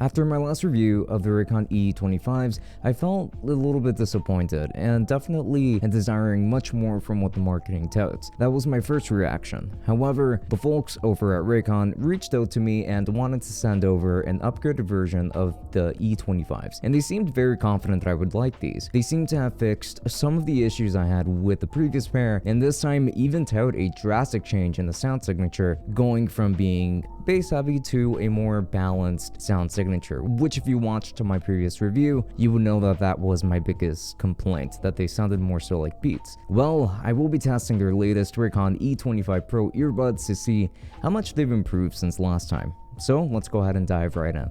After my last review of the Raycon E25s, I felt a little bit disappointed and definitely desiring much more from what the marketing touts. That was my first reaction. However, the folks over at Raycon reached out to me and wanted to send over an upgraded version of the E25s, and they seemed very confident that I would like these. They seemed to have fixed some of the issues I had with the previous pair, and this time even tout a drastic change in the sound signature, going from being bass heavy to a more balanced sound signature, which if you watched my previous review, you would know that that was my biggest complaint, that they sounded more so like Beats. Well, I will be testing their latest Raycon E25 Pro earbuds to see how much they've improved since last time. So let's go ahead and dive right in.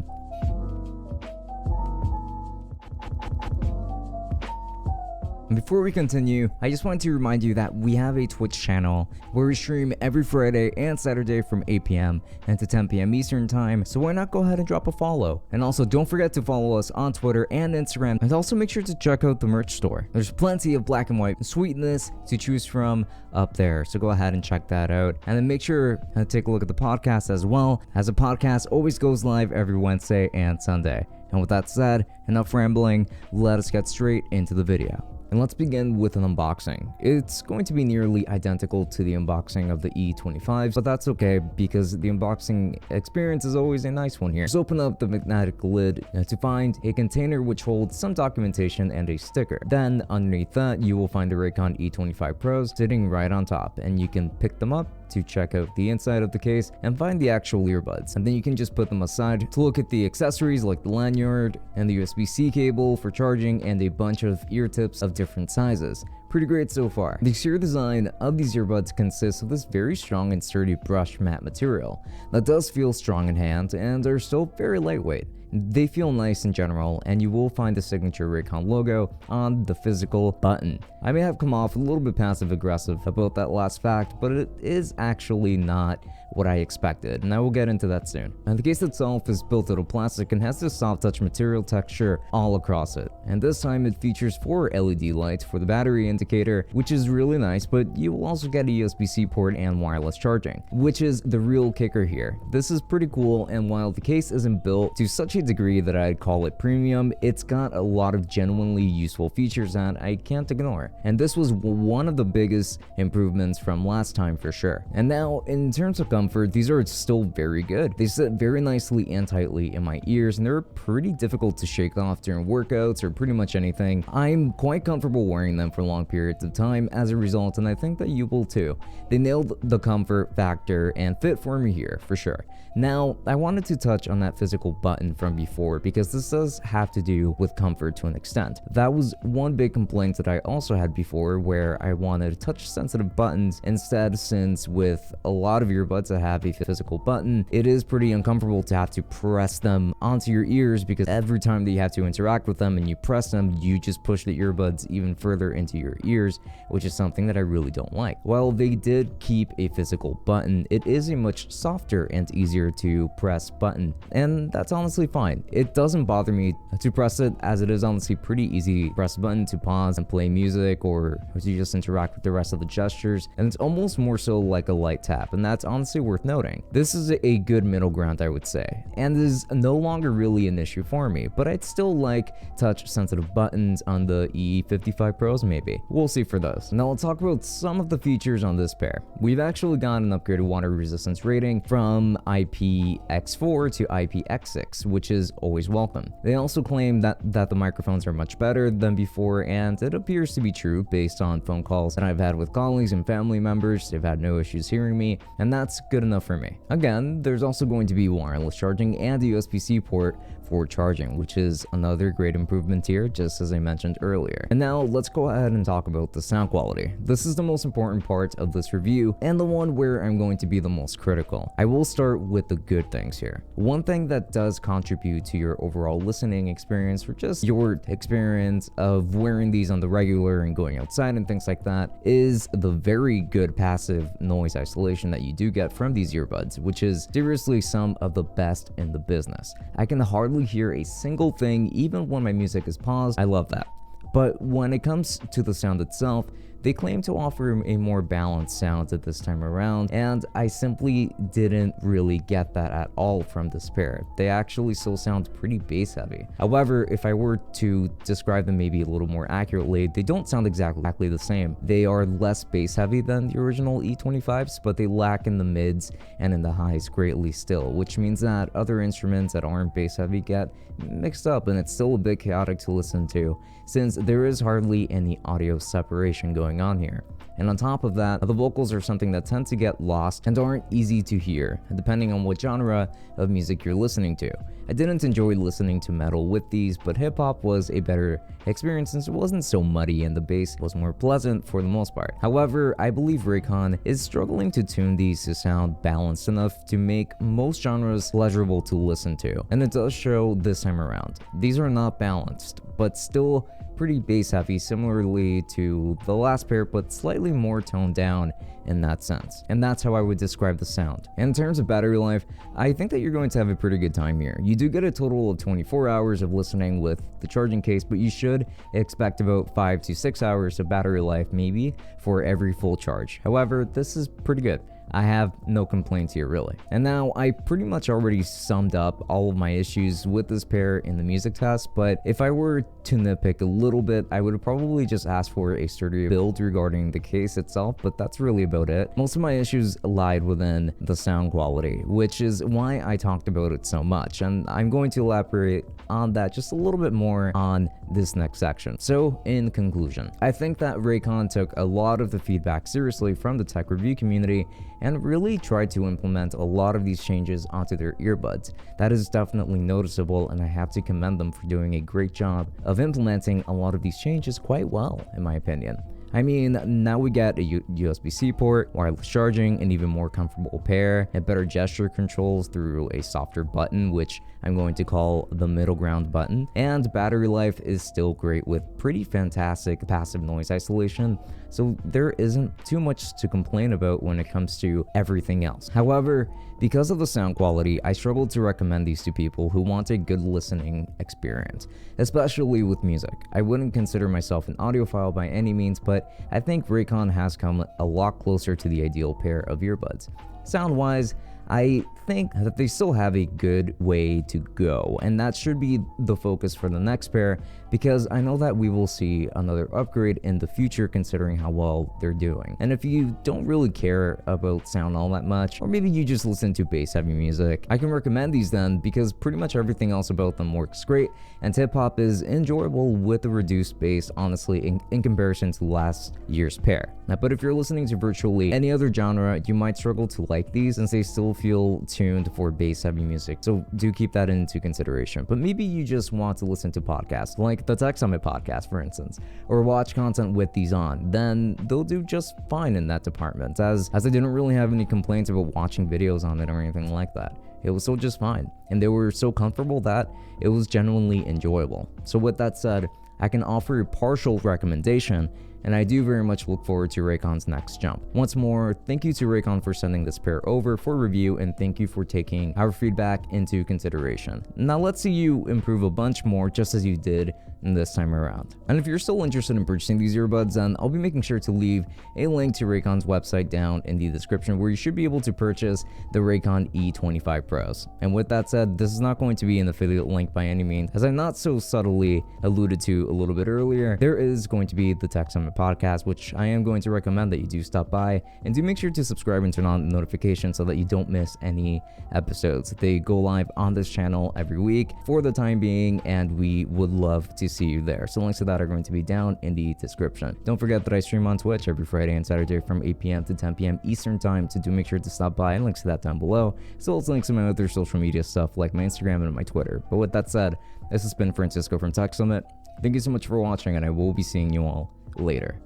Before we continue, I just wanted to remind you that we have a Twitch channel where we stream every Friday and Saturday from 8 p.m. and to 10 p.m. Eastern time, so why not go ahead and drop a follow? And also don't forget to follow us on Twitter and Instagram, and also make sure to check out the merch store. There's plenty of black and white sweetness to choose from up there, so go ahead and check that out. And then make sure to take a look at the podcast as well, as the podcast always goes live every Wednesday and Sunday. And with that said, enough rambling, let us get straight into the video. And let's begin with an unboxing. It's going to be nearly identical to the unboxing of the E25s, but that's okay because the unboxing experience is always a nice one here. Just open up the magnetic lid to find a container which holds some documentation and a sticker. Then underneath that, you will find the Raycon E25 Pros sitting right on top, and you can pick them up to check out the inside of the case and find the actual earbuds. And then you can just put them aside to look at the accessories like the lanyard and the USB-C cable for charging and a bunch of ear tips of different sizes. Pretty great so far. The exterior design of these earbuds consists of this very strong and sturdy brushed matte material that does feel strong in hand and are still very lightweight. They feel nice in general, and you will find the signature Raycon logo on the physical button. I may have come off a little bit passive aggressive about that last fact, but it is actually not what I expected, and I will get into that soon. And the case itself is built out of plastic and has this soft touch material texture all across it. And this time it features 4 LED lights for the battery indicator, which is really nice, but you will also get a USB-C port and wireless charging, which is the real kicker here. This is pretty cool, and while the case isn't built to such a degree that I'd call it premium, it's got a lot of genuinely useful features that I can't ignore. And this was one of the biggest improvements from last time for sure. And now, in terms of comfort, these are still very good. They sit very nicely and tightly in my ears, and they're pretty difficult to shake off during workouts or pretty much anything. I'm quite comfortable wearing them for long periods of time as a result, and I think that you will too. They nailed the comfort factor and fit for me here for sure. Now, I wanted to touch on that physical button from before because this does have to do with comfort to an extent. That was one big complaint that I also had before, where I wanted touch sensitive buttons instead, since with a lot of earbuds that have a physical button, it is pretty uncomfortable to have to press them onto your ears, because every time that you have to interact with them and you press them, you just push the earbuds even further into your ears, which is something that I really don't like. While they did keep a physical button, it is a much softer and easier to press button, and that's honestly fine. It doesn't bother me to press it, as it is honestly pretty easy to press a button to pause and play music or to just interact with the rest of the gestures, and it's almost more so like a light tap, and that's honestly worth noting. This is a good middle ground, I would say, and is no longer really an issue for me, but I'd still like touch sensitive buttons on the E55 Pros maybe. We'll see for those. Now let's talk about some of the features on this pair. We've actually got an upgraded water resistance rating from IPX4 to IPX6, which is always welcome. They also claim that the microphones are much better than before, and it appears to be true based on phone calls that I've had with colleagues and family members. They've had no issues hearing me, and that's good enough for me. Again, there's also going to be wireless charging and a USB-C port for charging, which is another great improvement here, just as I mentioned earlier. And now let's go ahead and talk about the sound quality. This is the most important part of this review, and the one where I'm going to be the most critical. I will start with the good things here. One thing that does contribute to your overall listening experience, or just your experience of wearing these on the regular and going outside and things like that, is the very good passive noise isolation that you do get from these earbuds, which is seriously some of the best in the business. I can hardly hear a single thing even when my music is paused. I love that. But when it comes to the sound itself, they claim to offer a more balanced sound at this time around, and I simply didn't really get that at all from this pair. They actually still sound pretty bass heavy. However, if I were to describe them maybe a little more accurately, they don't sound exactly the same. They are less bass heavy than the original E25s, but they lack in the mids and in the highs greatly still, which means that other instruments that aren't bass heavy get mixed up, and it's still a bit chaotic to listen to since there is hardly any audio separation going on here. And on top of that, the vocals are something that tend to get lost and aren't easy to hear, depending on what genre of music you're listening to. I didn't enjoy listening to metal with these, but hip-hop was a better experience since it wasn't so muddy and the bass was more pleasant for the most part. However, I believe Raycon is struggling to tune these to sound balanced enough to make most genres pleasurable to listen to, and it does show this time around. These are not balanced, but still pretty bass heavy, similarly to the last pair, but slightly more toned down in that sense. And that's how I would describe the sound. And in terms of battery life, I think that you're going to have a pretty good time here. You do get a total of 24 hours of listening with the charging case, but you should expect about 5 to 6 hours of battery life maybe for every full charge. However, this is pretty good. I have no complaints here really. And now I pretty much already summed up all of my issues with this pair in the music test, but if I were to nitpick a little bit, I would probably just ask for a sturdier build regarding the case itself, but that's really about it. Most of my issues lied within the sound quality, which is why I talked about it so much, and I'm going to elaborate on that just a little bit more on this next section. So in conclusion, I think that Raycon took a lot of the feedback seriously from the tech review community and really tried to implement a lot of these changes onto their earbuds. That is definitely noticeable, and I have to commend them for doing a great job of implementing a lot of these changes quite well, in my opinion. I mean, now we get a USB-C port, wireless charging, an even more comfortable pair, and better gesture controls through a softer button, which I'm going to call the middle ground button, and battery life is still great with pretty fantastic passive noise isolation, so there isn't too much to complain about when it comes to everything else. However, because of the sound quality, I struggle to recommend these to people who want a good listening experience, especially with music. I wouldn't consider myself an audiophile by any means, but I think Raycon has come a lot closer to the ideal pair of earbuds. Sound-wise, I think that they still have a good way to go, and that should be the focus for the next pair, because I know that we will see another upgrade in the future considering how well they're doing. And if you don't really care about sound all that much, or maybe you just listen to bass heavy music, I can recommend these then, because pretty much everything else about them works great, and hip-hop is enjoyable with the reduced bass, honestly, in comparison to last year's pair. But if you're listening to virtually any other genre, you might struggle to like these since they still feel tuned for bass heavy music, so do keep that into consideration. But maybe you just want to listen to podcasts like the Tech Summit podcast, for instance, or watch content with these on, then they'll do just fine in that department, as I didn't really have any complaints about watching videos on it or anything like that. It was still just fine, and they were so comfortable that it was genuinely enjoyable. So with that said, I can offer a partial recommendation, and I do very much look forward to Raycon's next jump. Once more, thank you to Raycon for sending this pair over for review, and thank you for taking our feedback into consideration. Now let's see you improve a bunch more just as you did this time around. And if you're still interested in purchasing these earbuds, then I'll be making sure to leave a link to Raycon's website down in the description, where you should be able to purchase the Raycon E25 Pros. And with that said, this is not going to be an affiliate link by any means, as I not so subtly alluded to a little bit earlier. There is going to be the Tech Summit podcast, which I am going to recommend that you do stop by, and do make sure to subscribe and turn on notifications so that you don't miss any episodes. They go live on this channel every week for the time being, and we would love to see you there. So links to that are going to be down in the description. Don't forget that I stream on Twitch every Friday and Saturday from 8 p.m. to 10 p.m. Eastern time, so do make sure to stop by, and links to that down below, as well as links to my other social media stuff like my Instagram and my Twitter. But with that said, this has been Francisco from Tech Summit. Thank you so much for watching, and I will be seeing you all later.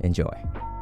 Enjoy.